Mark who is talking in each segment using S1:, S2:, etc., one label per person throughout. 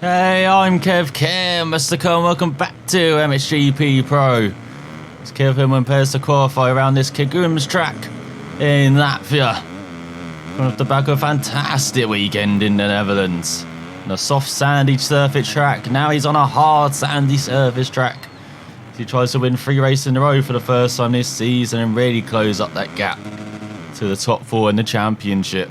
S1: Hey, I'm Kev Mr. Cole, welcome back to MXGP Pro. It's Kev Hillman prepares to qualify around this Kigums track in Latvia. Coming off the back of a fantastic weekend in the Netherlands. On a soft sandy surface track, now he's on a hard sandy surface track. He tries to win 3 races in a row for the first time this season and really close up that gap to the top 4 in the championship.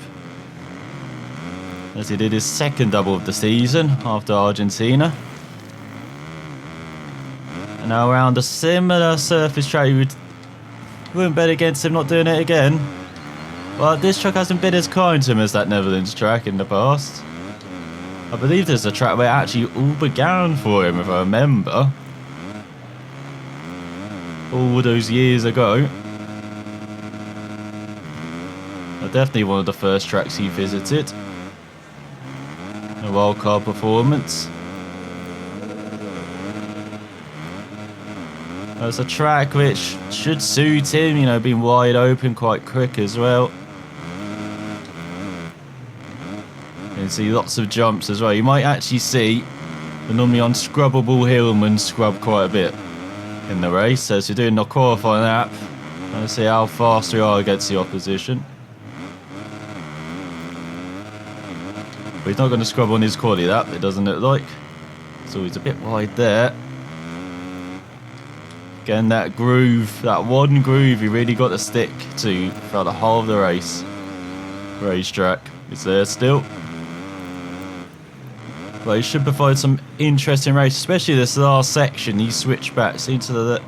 S1: As he did his second double of the season after Argentina. And now around a similar surface track, you wouldn't bet against him not doing it again. But this track hasn't been as kind to him as that Netherlands track in the past. I believe there's a track where it actually all began for him, if I remember. All those years ago. Definitely one of the first tracks he visited. A wildcard performance. It's a track which should suit him, you know, being wide open, quite quick as well. You can see lots of jumps as well. You might actually see the normally unscrubbable Hillman scrub quite a bit in the race. So as you're doing the qualifying lap, trying to see how fast we are against the opposition. But he's not going to scrub on his quali lap, it doesn't look like. So he's a bit wide there. Again, that groove, that one groove he really got to stick to throughout the whole of the racetrack. It's there still. But he should provide some interesting race, especially this last section. He switched back into the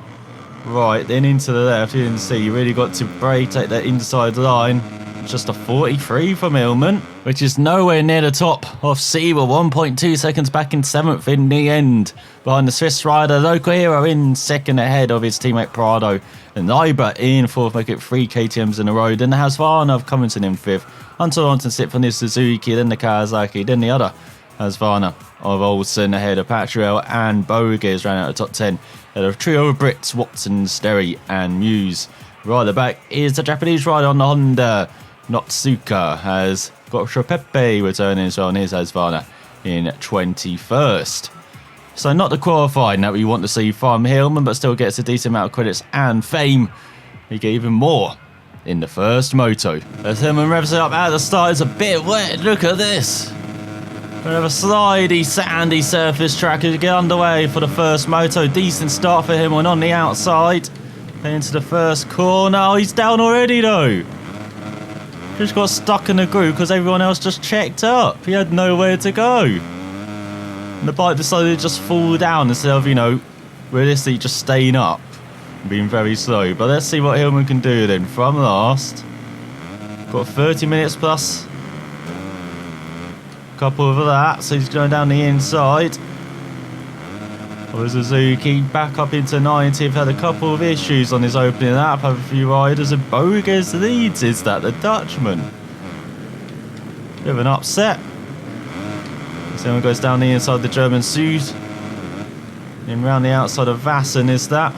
S1: right, then into the left. You can see he really got to brake, take that inside line. Just a 43 from Hillman, which is nowhere near the top of Seaver. 1.2 seconds back in 7th in the end. Behind the Swiss rider, Local Hero in second ahead of his teammate Prado. And Ibra in 4th, making it 3 KTMs in a row. Then the Husqvarna of Cummington in 5th. Hunter Lawton 6th on his Suzuki, then the Kawasaki, then the other Husqvarna of Olsen ahead of Patriel and Boges ran out of top 10. Ahead of trio of Brits, Watson, Sterry and Muse. Right at the back is the Japanese rider on the Honda. Notsuka has got Shopepe returning as well on his Husqvarna in 21st. So not the qualifying that we want to see from Hillman, but still gets a decent amount of credits and fame. He get even more in the first moto. As Hillman revs it up at the start, it's a bit wet. Look at this. We have a slidey, sandy surface track as we get underway for the first moto. Decent start for Hillman on the outside. Into the first corner. Oh, he's down already though. Just got stuck in the groove because everyone else just checked up. He had nowhere to go. And the bike decided to just fall down instead of, you know, realistically just staying up and being very slow. But let's see what Hillman can do then from last. Got 30 minutes plus. A couple of that, so he's going down the inside. Suzuki back up into 90th, had a couple of issues on his opening lap, have a few riders, and Boges leads, is that the Dutchman? Bit of an upset. Someone goes down the inside the German suit. Then round the outside of Vassen is that.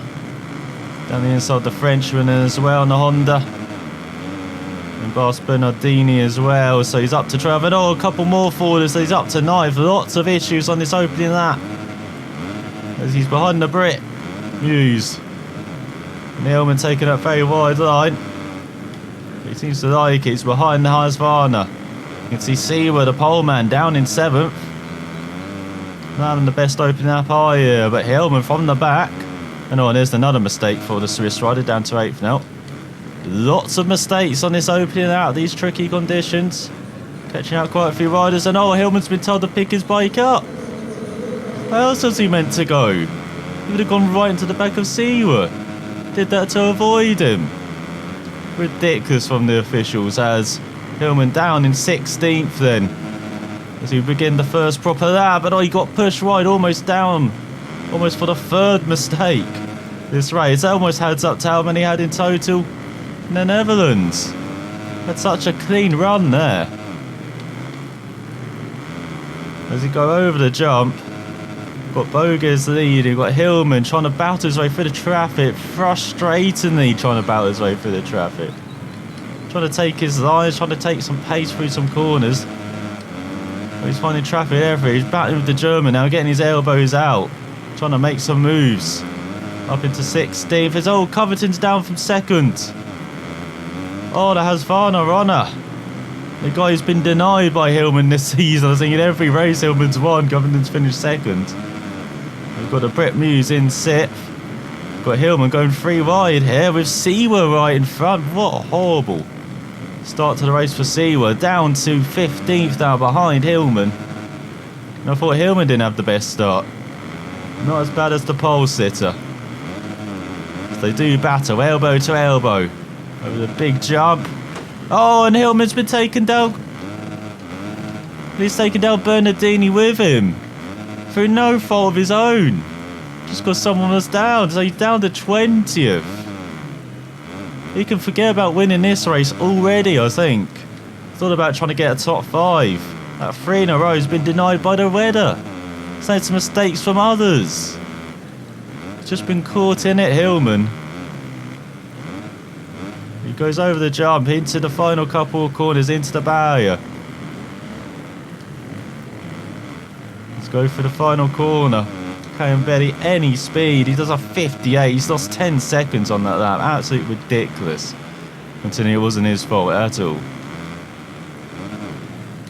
S1: Down the inside the Frenchman as well on the Honda. And Bas Bernardini as well, so he's up to 12. And a couple more forwarders, so he's up to 9th. Lots of issues on this opening lap. As he's behind the Brit, Muse. Hillman taking that very wide line. He seems to like it. He's behind the Husqvarna. You can see Seaver, the pole man, down in 7th. Not having the best opening up here, but Hillman from the back. And oh, and there's another mistake for the Swiss rider, down to 8th now. Lots of mistakes on this opening out, these tricky conditions. Catching out quite a few riders, and oh, Hillman's been told to pick his bike up. Where else was he meant to go? He would have gone right into the back of Seaver. Did that to avoid him. Ridiculous from the officials, as Hillman down in 16th then. As we begin the first proper lap, but oh, he got pushed right, almost down. Almost for the 3rd mistake this race. That almost adds up to how many he had in total in the Netherlands. Had such a clean run there. As he go over the jump, got Boges lead, you've got Hillman trying to battle his way through the traffic, frustratingly trying to battle his way through the traffic. Trying to take his lines, trying to take some pace through some corners. He's finding traffic everywhere. He's battling with the German now, getting his elbows out. Trying to make some moves. Up into 16th. Oh, Covington's down from 2nd. Oh, the Husqvarna runner. The guy who's been denied by Hillman this season. I was thinking every race Hillman's won, Covington's finished 2nd. We've got a Brett Muse in 6th. Got Hillman going 3 wide here with Seawer right in front. What a horrible start to the race for Seawer. Down to 15th now behind Hillman. And I thought Hillman didn't have the best start. Not as bad as the pole sitter. So they do battle elbow to elbow over the big jump. Oh, and Hillman's been taken down. He's taken down Bernardini with him through no fault of his own. Just because someone was down. So he's down to 20th. He can forget about winning this race already, I think. It's all about trying to get a top 5. That 3 in a row has been denied by the weather. It's had some mistakes from others. He's just been caught in it, Hillman. He goes over the jump, into the final couple of corners, into the barrier. Let's go for the final corner. Can't embed any speed. He does a 58. He's lost 10 seconds on that lap. Absolutely ridiculous. Considering it wasn't his fault at all.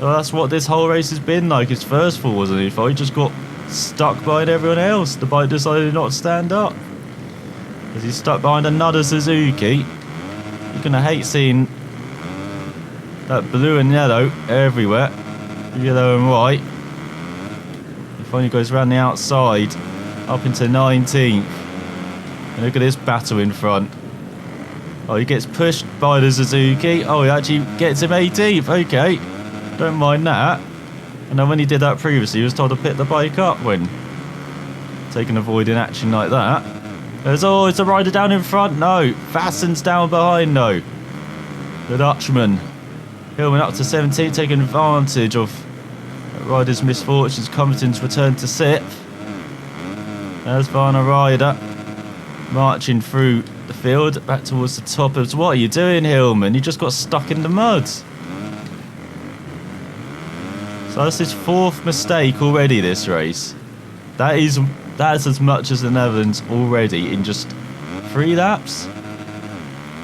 S1: Well, that's what this whole race has been like. His first fall wasn't his fault. He just got stuck behind everyone else. The bike decided not to stand up. Because he's stuck behind another Suzuki. You're going to hate seeing that blue and yellow everywhere. Yellow and white. He finally goes around the outside. Up into 19th. And look at this battle in front. Oh, he gets pushed by the Suzuki. Oh, he actually gets him 18th. Okay. Don't mind that. And then when he did that previously, he was told to pick the bike up when taking avoiding action like that. There's always a rider down in front. No. Vassen's down behind, though. The Dutchman. Hillman up to 17th, taking advantage of rider's misfortunes. Covington's returned to 6th. There's Varna Ryder marching through the field back towards the top. What are you doing, Hillman? You just got stuck in the mud. So that's his 4th mistake already this race. That's as much as the Netherlands already in just 3 laps.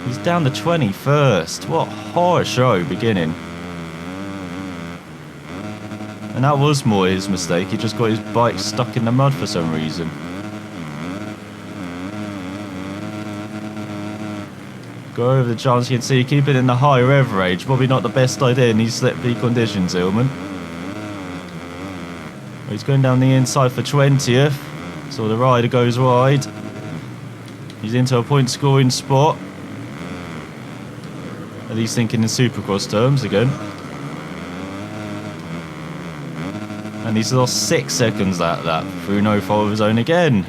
S1: He's down to 21st. What a horror show beginning. And that was more his mistake. He just got his bike stuck in the mud for some reason. Go over the jumps. You can see keep it in the high rev range. Probably not the best idea in these slippery conditions, Hillman. He's going down the inside for 20th. So the rider goes wide. He's into a point scoring spot. At least thinking in Supercross terms again. And he's lost 6 seconds that lap through no fault of his own again.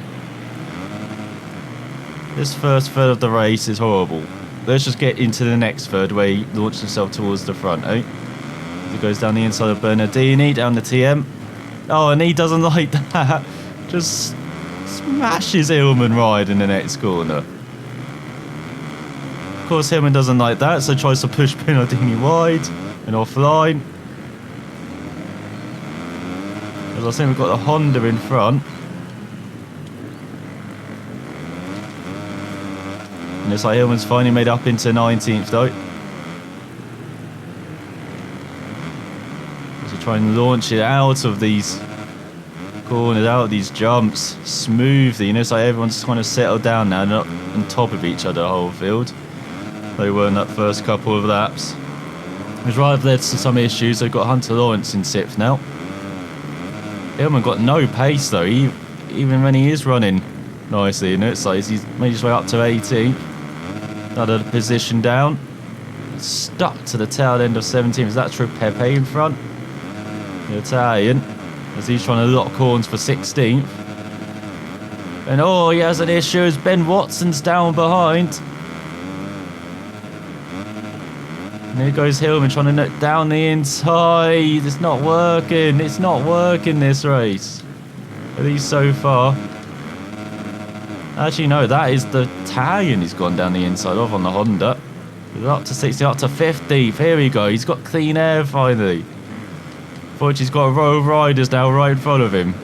S1: This first third of the race is horrible. Let's just get into the next third where he launched himself towards the front, eh? He goes down the inside of Bernardini, down the TM. Oh, and he doesn't like that. Just smashes Hillman right in the next corner. Of course, Hillman doesn't like that, so tries to push Bernardini wide and offline. As I say, we've got the Honda in front. And it's like Hillman's finally made up into 19th though. So try and launch it out of these corners, out of these jumps smoothly. You know, it's like everyone's kind of settled down now, not on top of each other the whole field. They were in that first couple of laps. Which right led to some issues. They've got Hunter Lawrence in 6th now. Hillman got no pace though, even when he is running nicely. You know, it's like he's made his way up to 18th. Another position down. Stuck to the tail end of 17th. Is that true? Pepe in front? The Italian. As he's trying to lock horns for 16th. And oh, he has an issue as Ben Watson's down behind. And here goes Hillman trying to knock down the inside. It's not working. It's not working this race. At least so far. Actually, no, that is the Italian he's gone down the inside of on the Honda. He's up to 60, up to 50. Here we go. He's got clean air finally. Fortunately, he's got a row of riders now right in front of him.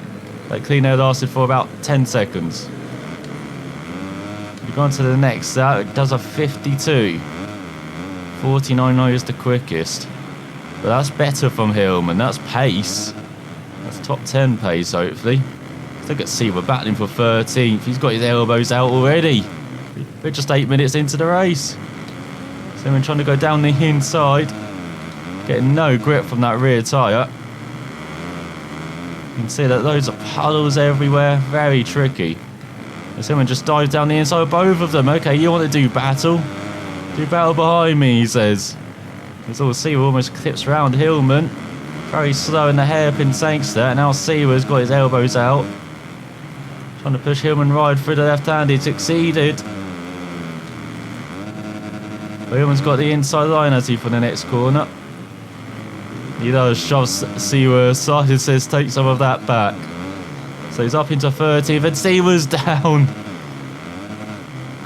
S1: That clean air lasted for about 10 seconds. We've gone to the next. That does a 52. 49 is the quickest. But that's better from Hillman. That's pace. That's top 10 pace, hopefully. Look at C, we're battling for 13th. He's got his elbows out already. We're just 8 minutes into the race. So we're trying to go down the inside. Getting no grip from that rear tyre. You can see that loads of puddles everywhere. Very tricky. And someone just dives down the inside of both of them. Okay, you want to do battle? Do battle behind me, he says. As all Seaver almost clips around Hillman. Very slow in the hairpin sinks there. Now Seaver's got his elbows out. Trying to push Hillman right through the left hand. He succeeded. But Hillman's got the inside line, has he, for the next corner? He does. Shoves Seaver aside and says, take some of that back. So he's up into 30th and Seaver's down.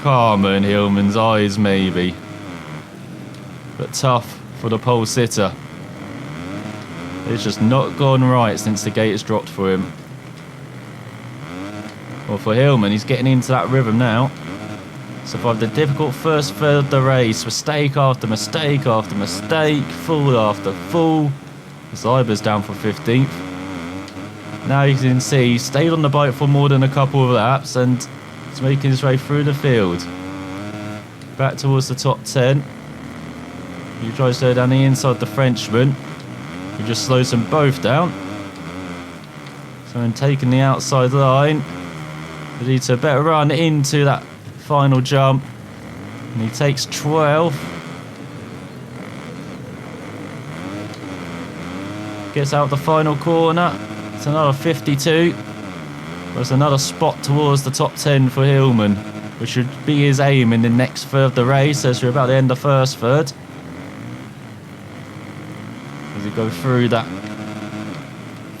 S1: Calmer in Hillman's eyes, maybe. But tough for the pole sitter. It's just not gone right since the gate has dropped for him. Well, for Hillman, he's getting into that rhythm now. Survived the difficult first third of the race. Mistake after mistake after mistake. Fall after fall. Zyber's down for 15th. Now you can see he stayed on the bike for more than a couple of laps and he's making his way through the field. Back towards the top 10. He tries to go down the inside the Frenchman. He just slows them both down. So in taking the outside line, he needs a better run into that final jump. And he takes 12. Gets out the final corner. It's another 52. There's another spot towards the top 10 for Hillman, which should be his aim in the next third of the race as we're about to end the first third. As we go through that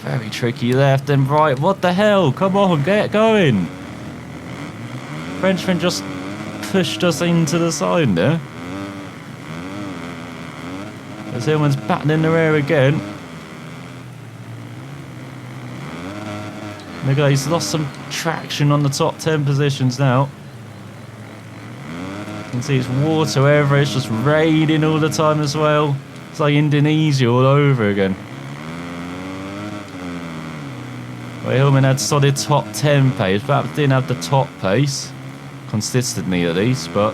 S1: very tricky left and right. What the hell? Come on, get going. Frenchman just pushed us into the side there. As Hillman's batting in the rear again. Look at, he's lost some traction on the top 10 positions now. You can see it's water wherever, it's just raining all the time as well. It's like Indonesia all over again. Well, Hillman had solid top 10 pace, perhaps didn't have the top pace, consistently at least, but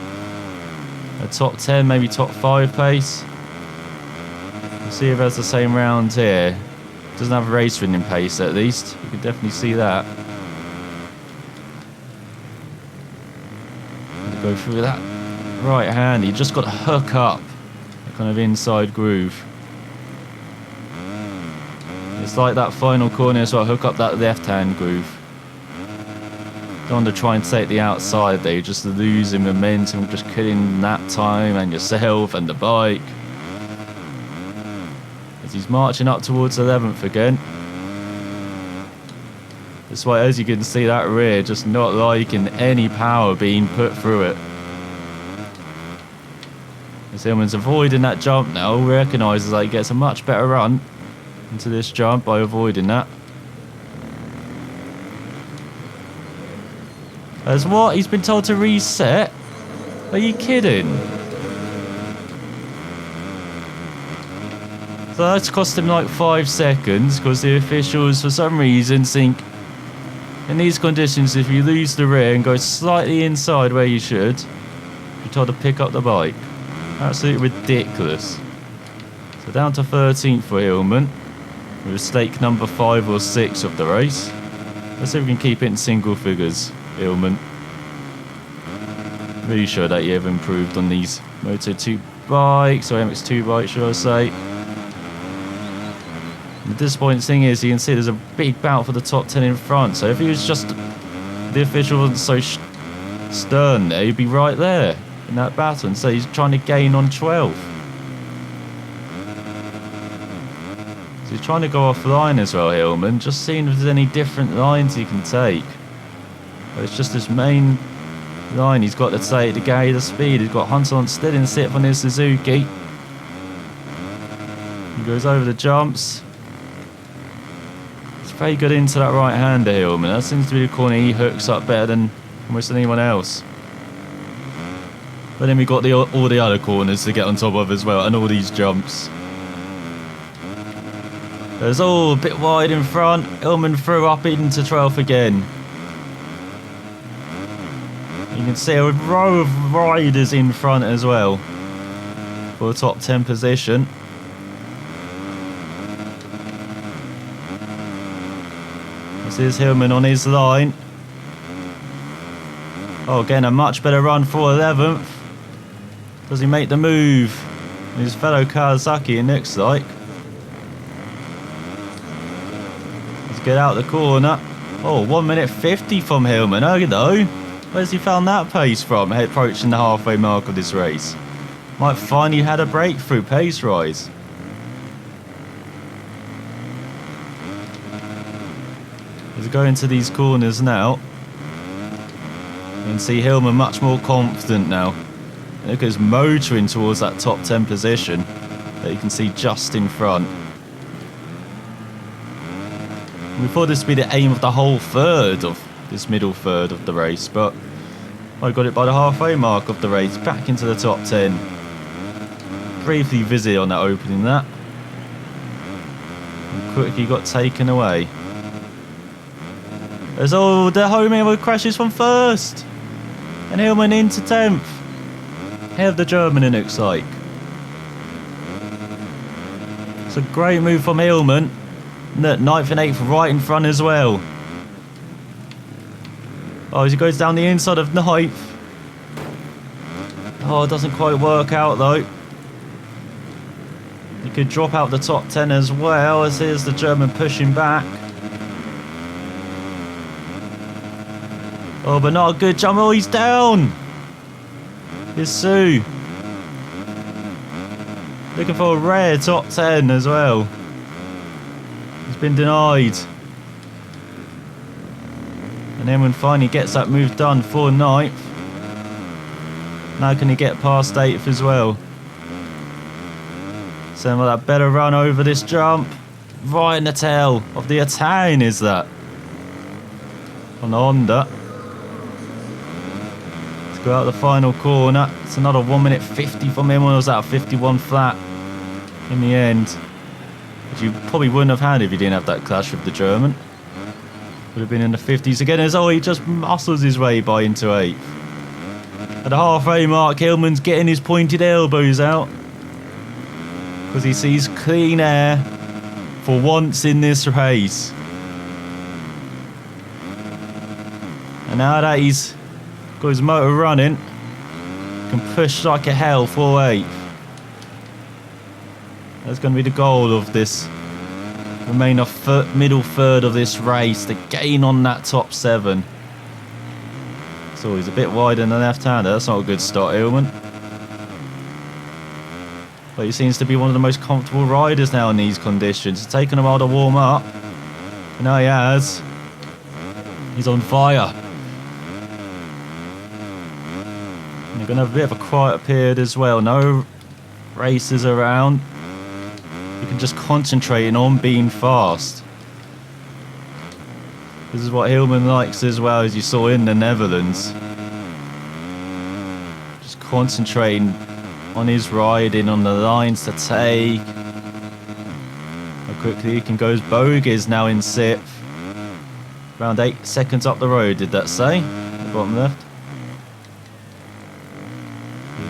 S1: a top 10, maybe top 5 pace. We'll see if it has the same round here. Doesn't have race winning pace at least. You can definitely see that. Go through that right hand. He just got to hook up that kind of inside groove. It's like that final corner as well. Hook up that left hand groove. Don't want to try and take the outside there. You're just losing momentum, just killing that time and yourself and the bike. He's marching up towards 11th again. That's why, as you can see, that rear just not liking any power being put through it. As Hillman's avoiding that jump now, recognises that he gets a much better run into this jump by avoiding that. As what? He's been told to reset? Are you kidding? So that's cost him like 5 seconds because the officials for some reason think in these conditions if you lose the rear and go slightly inside where you should, you're told to pick up the bike. Absolutely ridiculous. So down to 13th for Hillman with stake number 5 or 6 of the race. Let's see if we can keep it in single figures, Hillman. Really sure that you have improved on these Moto 2 bikes, or MX2 bikes should I say. The disappointing thing is you can see there's a big bout for the top 10 in front, so if he was just, the official wasn't so stern there, he'd be right there in that battle, and so he's trying to gain on 12. So he's trying to go offline as well, Hillman, just seeing if there's any different lines he can take. But it's just this main line he's got to take to carry the speed. He's got Hunter on still in sixth on his Suzuki. He goes over the jumps. Very good into that right-hander, Hillman. That seems to be the corner he hooks up better than almost anyone else. But then we got all the other corners to get on top of as well, and all these jumps. There's all a bit wide in front. Hillman threw up into 12th again. You can see a row of riders in front as well for the top 10 position. This is Hillman on his line. Oh, again, a much better run for 11th. Does he make the move? His fellow Kawasaki, it looks like. Let's get out the corner. Oh, 1 minute 50 from Hillman. Oh, though. Where's he found that pace from, approaching the halfway mark of this race? Might find he had a breakthrough pace rise. He's going to these corners now. You can see Hillman much more confident now. Look at his motoring towards that top 10 position that you can see just in front. We thought this would be the aim of the whole third of this middle third of the race, but I got it by the halfway mark of the race, back into the top 10. Briefly busy on that opening that. And quickly got taken away. There's all the home air crashes from first. And Hillman into 10th. Ahead of the German, it looks like. It's a great move from Hillman. 9th and 8th right in front as well. Oh, as he goes down the inside of 9th. Oh, it doesn't quite work out though. He could drop out the top 10 as well, as here's the German pushing back. Oh, but not a good jump. Oh, he's down. Here's Sue. Looking for a rare top 10 as well. He's been denied. And then when finally gets that move done for 9th. Now can he get past 8th as well? So that better run over this jump. Right in the tail of the Italian is that. On the Honda. Go out the final corner. It's another 1 minute 50 from him. Or was that 51 flat in the end? Which you probably wouldn't have had if you didn't have that clash with the German. Would have been in the 50s again. As he just muscles his way by into 8th. At the halfway mark, Hillman's getting his pointed elbows out. Because he sees clean air for once in this race. And now that he's got his motor running, can push like a hell for 8th. That's going to be the goal of this remaining middle third of this race, to gain on that top 7. So he's a bit wider than the left-hander. That's not a good start, Hillman. But he seems to be one of the most comfortable riders now in these conditions. It's taken a while to warm up. But now he has. He's on fire. You're going to have a bit of a quiet period as well. No races around. You can just concentrate on being fast. This is what Hillman likes as well, as you saw in the Netherlands. Just concentrating on his riding, on the lines to take. How quickly he can go. His bogies now in 6th. Around 8 seconds up the road, did that say? The bottom left.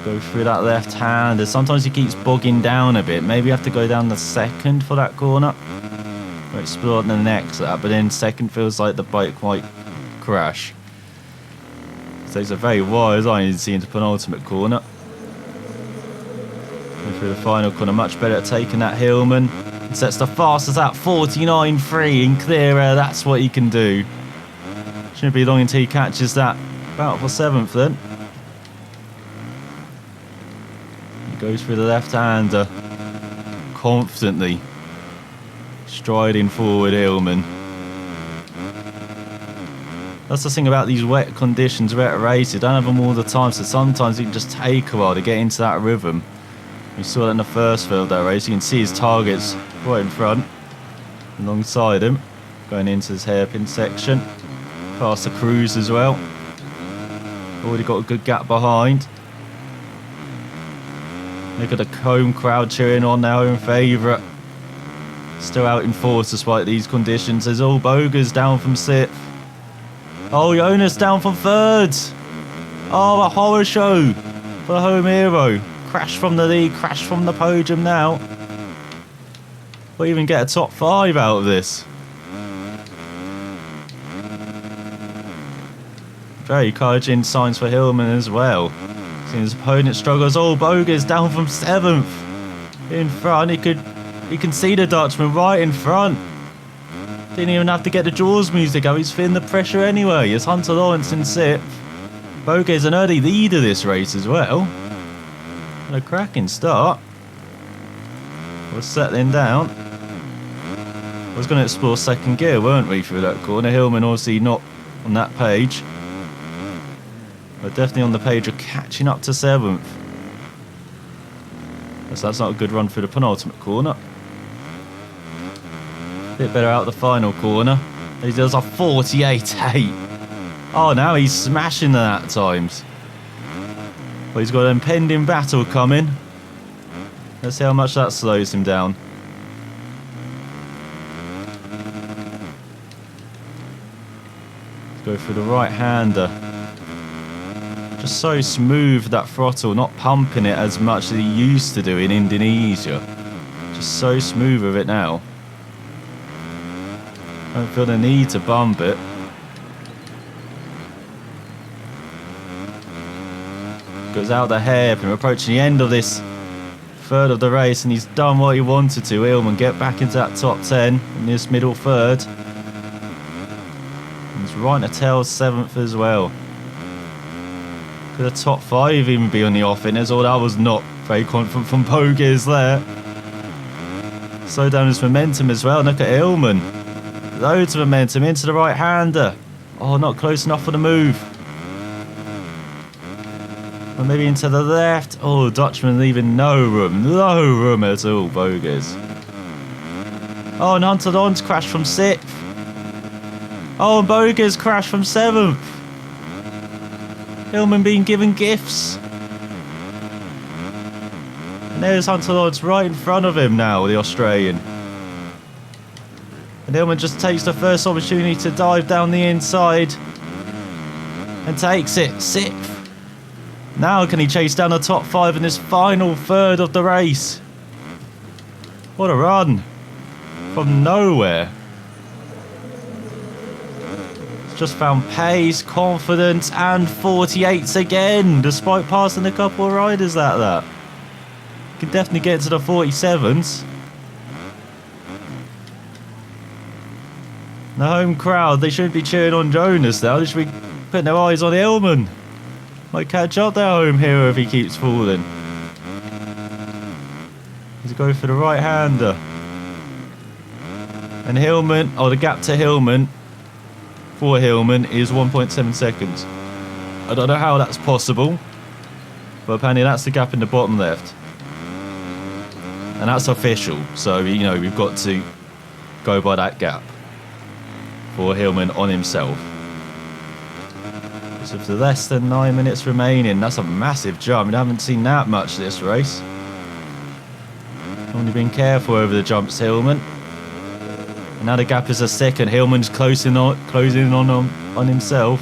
S1: Go through that left hander. Sometimes he keeps bogging down a bit. Maybe you have to go down the 2nd for that corner. Or explore the next, but then 2nd feels like the bike might crash. So it's a very wise line you see into penultimate corner. Go through the final corner, much better at taking that Hillman. He sets the fastest at 49.3 in clear air. That's what he can do. Shouldn't be long until he catches that. About for 7th then. Goes through the left-hander confidently, striding forward. Hillman. That's the thing about these wet conditions, wet races. You don't have them all the time, so sometimes it can just take a while to get into that rhythm. We saw that in the first field of that race. You can see his targets right in front, alongside him. Going into this hairpin section. Past the cruise as well. Already got a good gap behind. Look at the home crowd cheering on their home favourite. Still out in force despite these conditions. There's all Bogers down from 6th. Oh, Jonass down from 3rd. Oh, a horror show for the home hero. Crash from the lead, crash from the podium now. We'll even get a top 5 out of this. Very encouraging signs for Hillman as well. Seeing his opponent struggles. Oh, Bogers down from 7th. In front, he can see the Dutchman right in front. Didn't even have to get the Jaws music out. He's feeling the pressure anyway. It's Hunter Lawrence in 6th. Bogers an early leader this race as well. And a cracking start. We're settling down. I was going to explore second gear, weren't we, through that corner? Hillman obviously not on that page. But definitely on the page of catching up to 7th. So that's not a good run through the penultimate corner. Bit better out the final corner. He does a 48.8. Oh, now he's smashing that at times. But he's got an impending battle coming. Let's see how much that slows him down. Let's go through the right-hander. Just so smooth, that throttle, not pumping it as much as he used to do in Indonesia. Just so smooth with it now. Don't feel the need to bump it. Goes out the hairpin. We're approaching the end of this third of the race, and he's done what he wanted to. Hillman get back into that top 10 in this middle third. And he's right to tail 7th as well. Could a top 5 even be on the offenders? Although that was not very confident from Bogers there. Slow down his momentum as well. Look at Hillman. Loads of momentum into the right-hander. Oh, not close enough for the move. Or maybe into the left. Oh, Dutchman leaving no room at all, Bogers. Oh, and Hunter Lawrence crashed from 6th. Oh, and Bogers crashed from 7th. Hillman being given gifts. And there's Hunter Lawrence right in front of him now, the Australian. And Hillman just takes the first opportunity to dive down the inside. And takes it. 6th. Now can he chase down the top 5 in this final third of the race? What a run. From nowhere. Just found pace, confidence, and 48s again, despite passing a couple of riders at that. Can definitely get to the 47s. The home crowd, they shouldn't be cheering on Jonass now. They should be putting their eyes on Hillman. Might catch up their home hero if he keeps falling. He's going for the right-hander. And Hillman, the gap to Hillman, for Hillman, is 1.7 seconds. I don't know how that's possible, but apparently that's the gap in the bottom left. And that's official, so, you know, we've got to go by that gap for Hillman on himself. So for less than 9 minutes remaining, that's a massive jump. I haven't seen that much this race. Only been careful over the jumps, Hillman. And now the gap is a second. Hillman's closing on himself.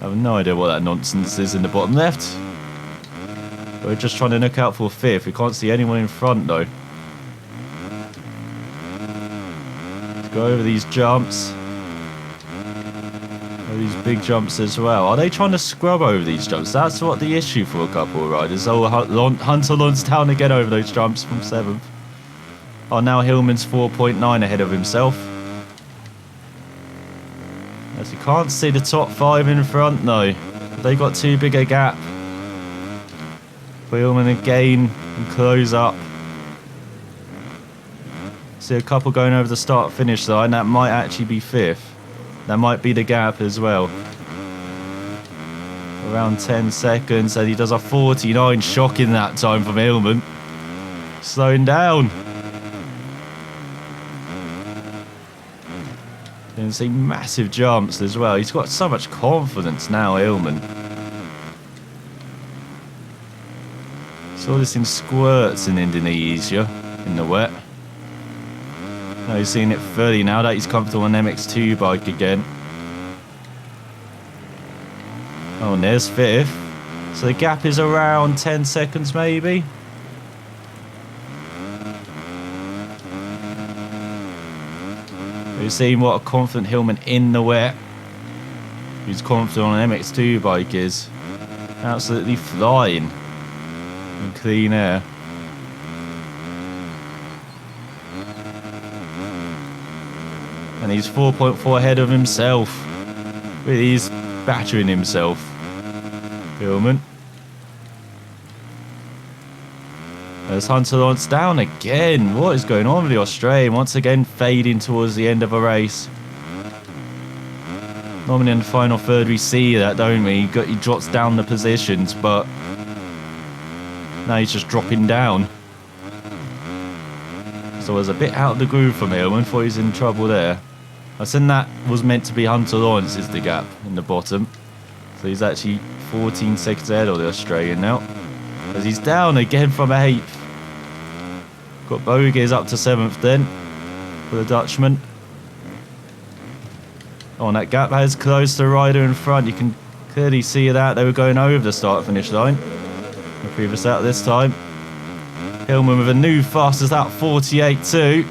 S1: I have no idea what that nonsense is in the bottom left. We're just trying to look out for 5th. We can't see anyone in front though. Let's go over these jumps. These big jumps as well. Are they trying to scrub over these jumps? That's what the issue for a couple of riders. Oh, Hunter Lawrence down to get over those jumps from 7th. Oh, now Hillman's 4.9 ahead of himself. As you can't see the top 5 in front though. They got too big a gap. For Hillman again and close up. See a couple going over the start-finish line. That might actually be 5th. That might be the gap as well. Around 10 seconds, and he does a 49, shocking that time from Hillman. Slowing down. You can see massive jumps as well. He's got so much confidence now, Hillman. Saw this in squirts in Indonesia, in the wet. Now he's seeing it fully now that he's comfortable on an MX2 bike again. Oh, and there's 5th. So the gap is around 10 seconds maybe. We've seen what a confident Hillman in the wet, who's confident on an MX2 bike, is. Absolutely flying in clean air. And he's 4.4 ahead of himself. Really, he's battering himself, Hillman. As Hunter Lawrence down again. What is going on with the Australian? Once again fading towards the end of a race. Normally in the final third we see that, don't we? He drops down the positions, but now he's just dropping down. So it was a bit out of the groove from Hillman. Thought he was in trouble there. I think that was meant to be Hunter Lawrence's the gap in the bottom. So he's actually 14 seconds ahead of the Australian now. As he's down again from 8th. Got bogeys up to 7th then for the Dutchman. Oh, and that gap has closed the rider in front. You can clearly see that they were going over the start-finish line. The previous out this time. Hillman with a new fastest out, 48.2.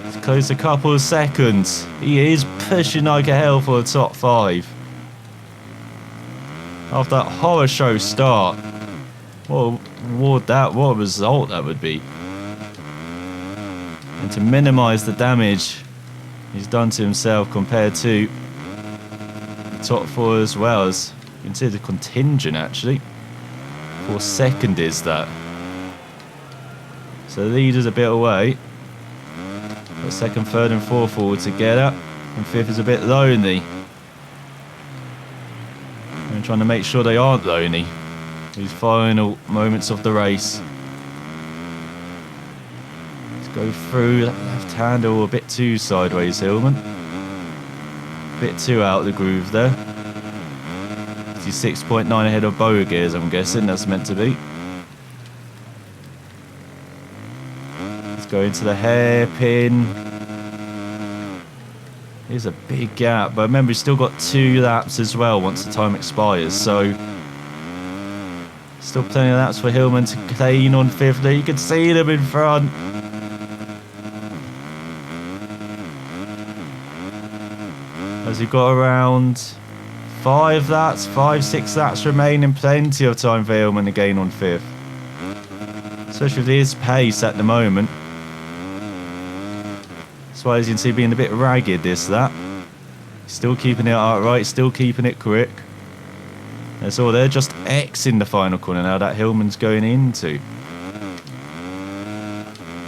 S1: He's closed a couple of seconds. He is pushing like a hell for the top 5. After that horror show start. What a result that would be. And to minimise the damage he's done to himself compared to the top 4 as well, as you can see the contingent actually. 4nd is that. So the leader's a bit away. But 2nd, 3rd and 4th all together. And 5th is a bit lonely. I'm trying to make sure they aren't lonely. These final moments of the race. Let's go through that left handle a bit too sideways, Hillman. A bit too out of the groove there. He's 6.9 ahead of bogeys, I'm guessing that's meant to be. Let's go into the hairpin. Here's a big gap, but remember he's still got 2 laps as well once the time expires, so still plenty of laps for Hillman to clean on 5th. You can see them in front. As he got around 5 laps, 5-6 laps remaining, plenty of time for Hillman to gain on 5th. Especially with his pace at the moment. That's why, as you can see, being a bit ragged this lap. Still keeping it upright, still keeping it quick. That's all. They're just X in the final corner now that Hillman's going into.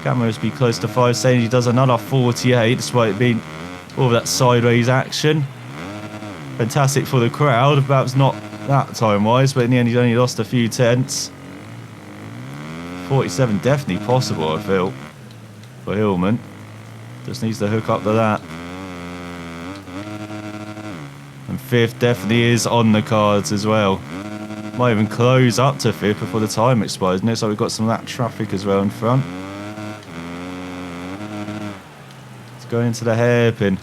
S1: Gap must be close to 5 seconds. He does another 48 despite it being all that sideways action. Fantastic for the crowd. Perhaps not that time wise, but in the end he's only lost a few tenths. 47 definitely possible, I feel, for Hillman. Just needs to hook up to that. And 5th definitely is on the cards as well. Might even close up to 5th before the time expires. And looks like we've got some of that traffic as well in front. Let's go into the hairpin.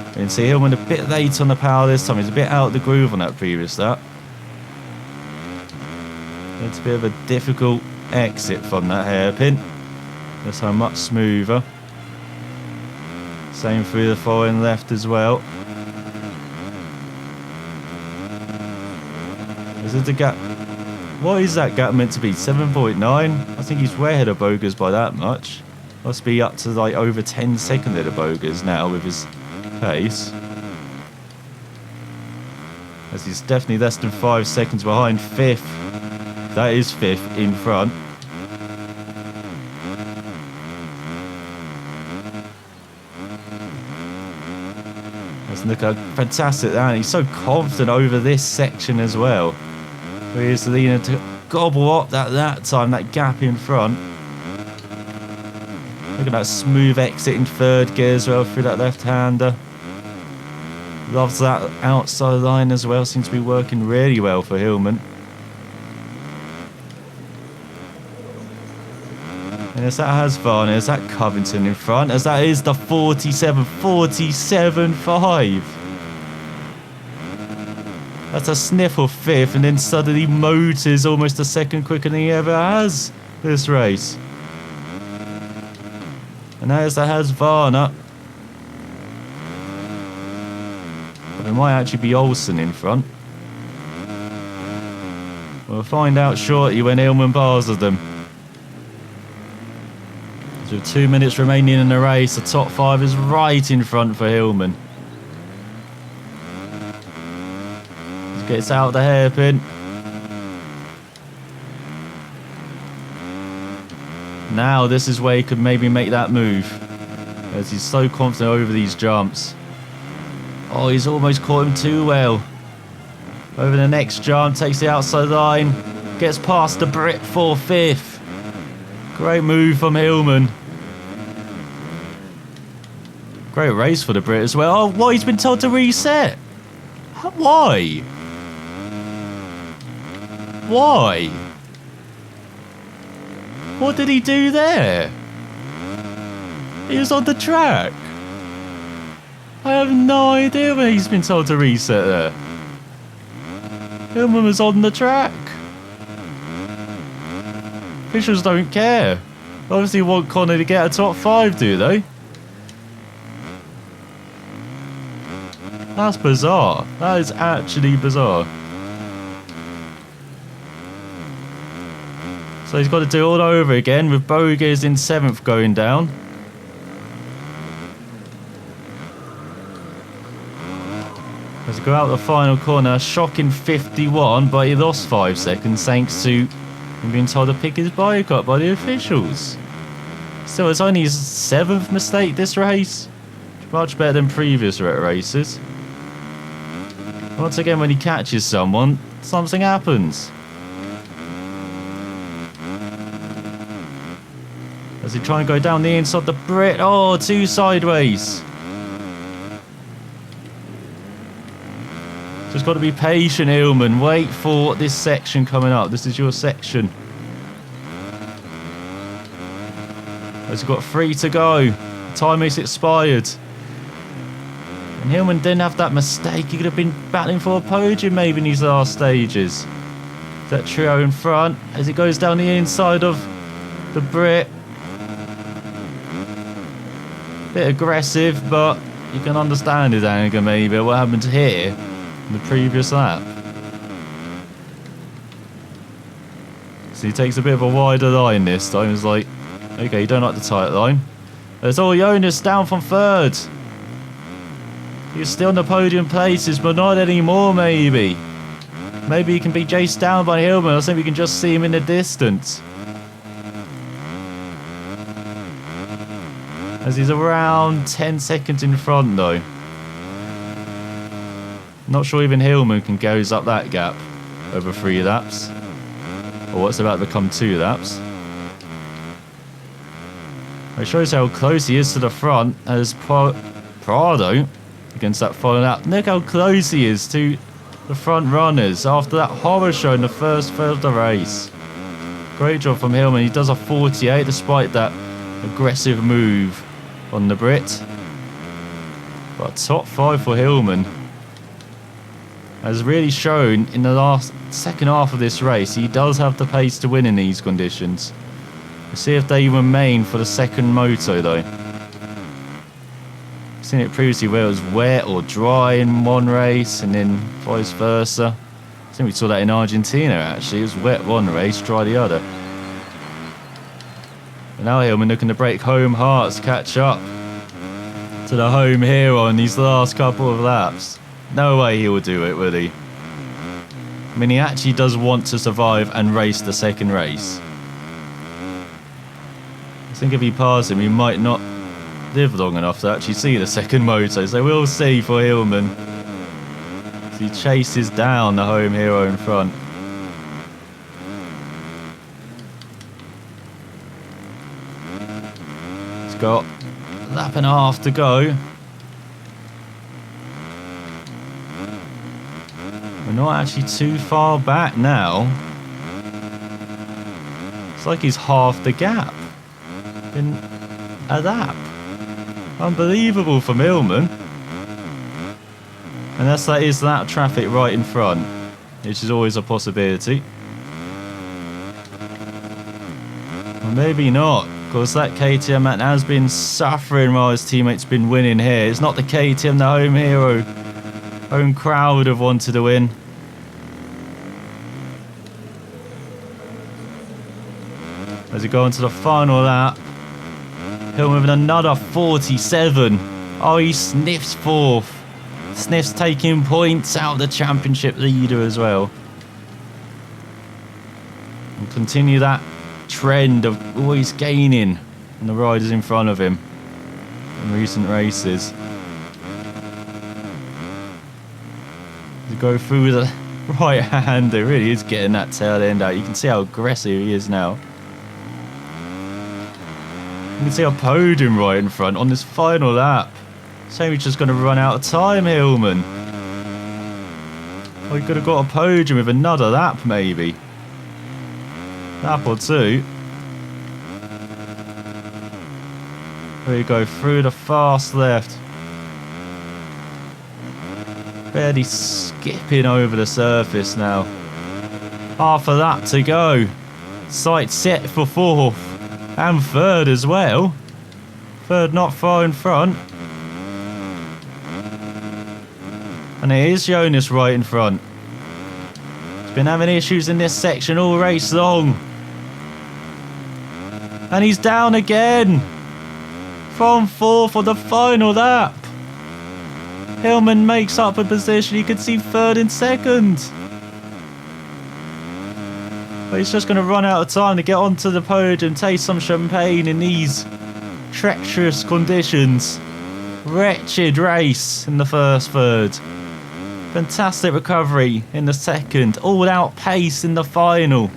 S1: You can see Hillman a bit late on the power this time. He's a bit out of the groove on that previous lap. It's a bit of a difficult exit from that hairpin. This time much smoother. Same through the following left as well. Is it the gap? What is that gap meant to be? 7.9? I think he's way ahead of bogeys by that much. Must be up to like over 10 seconds ahead of bogeys now with his pace. As he's definitely less than 5 seconds behind 5th. That is 5th in front. Look how fantastic that, and he's so confident over this section as well. Where he's leading to gobble up that time, that gap in front. Look at that smooth exit in third gear as well through that left-hander. Loves that outside line as well. Seems to be working really well for Hillman. And as that has Varner, as that Covington in front, as that is the 47.5. That's a sniffle fifth, and then suddenly Motors almost a second quicker than he ever has this race. And as that has Varner. But it might actually be Olsen in front. We'll find out shortly when Hillman passes them. So with 2 minutes remaining in the race, the top 5 is right in front for Hillman. He gets out the hairpin. Now this is where he could maybe make that move, as he's so confident over these jumps. Oh, he's almost caught him too well. Over the next jump, takes the outside line, gets past the Brit for 5th. Great move from Hillman. Great race for the Brit as well. Oh, what? He's been told to reset. Why? Why? What did he do there? He was on the track. I have no idea where he's been told to reset there. Hillman was on the track. Officials don't care. Obviously want Connor to get a top 5, do they? That's bizarre. That is actually bizarre. So he's got to do it all over again with Bogies in 7th going down. Let's go out the final corner, shocking 51, but he lost 5 seconds thanks to him being told to pick his bike up by the officials. Still, it's only his 7th mistake this race. Much better than previous races. Once again, when he catches someone, something happens. As he try and go down the inside the Brit. Oh, 2 sideways. Just got to be patient, Hillman. Wait for this section coming up. This is your section. As he's got 3 to go. Time is expired. And Hillman didn't have that mistake. He could have been battling for a podium maybe in these last stages. That trio in front as it goes down the inside of the Brit. Bit aggressive, but you can understand his anger maybe. What happened here in the previous lap. So he takes a bit of a wider line this time. He's like, okay, you don't like the tight line. There's all Jonass down from 3rd. He's still in the podium places, but not anymore maybe. Maybe he can be chased down by Hillman. I think we can just see him in the distance. As he's around 10 seconds in front though. Not sure even Hillman can close up that gap over 3 laps. Or what's about to become 2 laps. It shows how close he is to the front as Prado against that final lap. Look how close he is to the front runners after that horror show in the first third of the race. Great job from Hillman. He does a 48 despite that aggressive move on the Brit. But top 5 for Hillman. Has really shown in the second half of this race he does have the pace to win in these conditions. We'll see if they remain for the second moto though. I've seen it previously where it was wet or dry in one race and then vice versa. I think we saw that in Argentina actually. It was wet one race, dry the other. And now Hillman looking to break home hearts, catch up to the home hero in these last couple of laps. No way he will do it, will he? I mean, he actually does want to survive and race the second race. I think if he passes him, he might not live long enough to actually see the second moto. So we'll see for Hillman. As he chases down the home hero in front. got a lap and a half to go. We're not actually too far back now. It's like he's half the gap in a lap. Unbelievable from Hillman. Unless that is that traffic right in front, which is always a possibility. Or maybe not, because that KTM man has been suffering while his teammate's been winning here. It's not the KTM, the home hero. Home crowd have wanted to win. As we go into the final lap, Hillman with another 47. Oh, he sniffs fourth. Sniffs taking points out of the championship leader as well. And continue that trend of always gaining on the riders in front of him in recent races. To go through the right hand, it really is getting that tail end out. You can see how aggressive he is now. You can see a podium right in front on this final lap. Shame he's just going to run out of time, Hillman. Oh, he could have got a podium with another lap, maybe. Lap or two. There you go, through the fast left. Barely skipping over the surface now. Half a lap to go. Sight set for fourth. And third as well. Third not far in front. And it is Jonass right in front. He's been having issues in this section all race long. And he's down again. From fourth for the final lap. Hillman makes up a position. You can see third and second. But he's just going to run out of time to get onto the podium, taste some champagne in these treacherous conditions. Wretched race in the first third. Fantastic recovery in the second. All out pace in the final.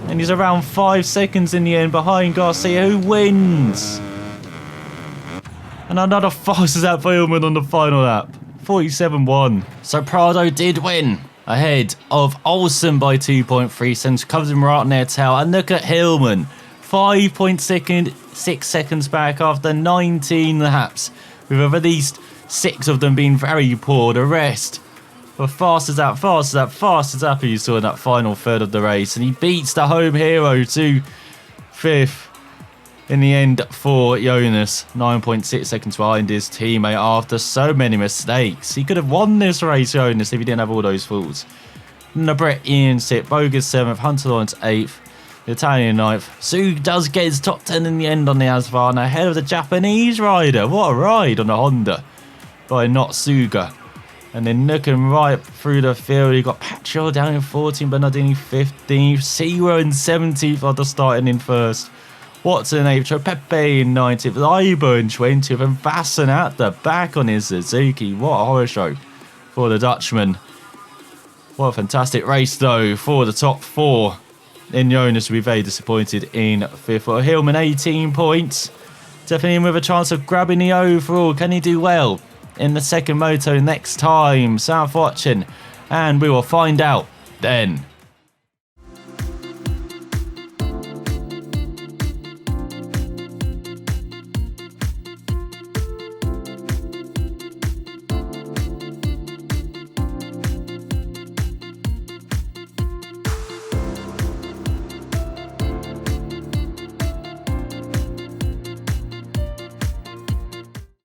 S1: And he's around 5 seconds in the end behind Garcia, who wins. And another fastest lap for Hillman on the final lap. 47.1. So Prado did win. Ahead of Olsen by 2.3 seconds. Comes him right on their tail. And look at Hillman. 5.6 seconds back after 19 laps. With at least 6 of them being very poor. The rest were fastest lap, fastest lap, fastest lap you saw in that final third of the race. And he beats the home hero to 5th. In the end for Jonass, 9.6 seconds behind his teammate after so many mistakes. He could have won this race, Jonass, if he didn't have all those faults. Brett Ian 6th, Bogus 7th, Hunter Lawrence 8th, the Italian 9th. Sug does get his top 10 in the end on the Asphalt, ahead of the Japanese rider. What a ride on the Honda by Not Suga. And then looking right through the field, you got Pacho down in 14th, Bernardini 15th, Seawer in 17th after starting in first. Watson in 8th, Pepe in 19th, Leiber in 20th, and Vassen at the back on his Suzuki. What a horror show for the Dutchman. What a fantastic race, though, for the top 4. In Jonass, will be very disappointed in 5th. For Hillman, 18 points. Definitely with a chance of grabbing the overall. Can he do well in the second moto next time? South watching, and we will find out then.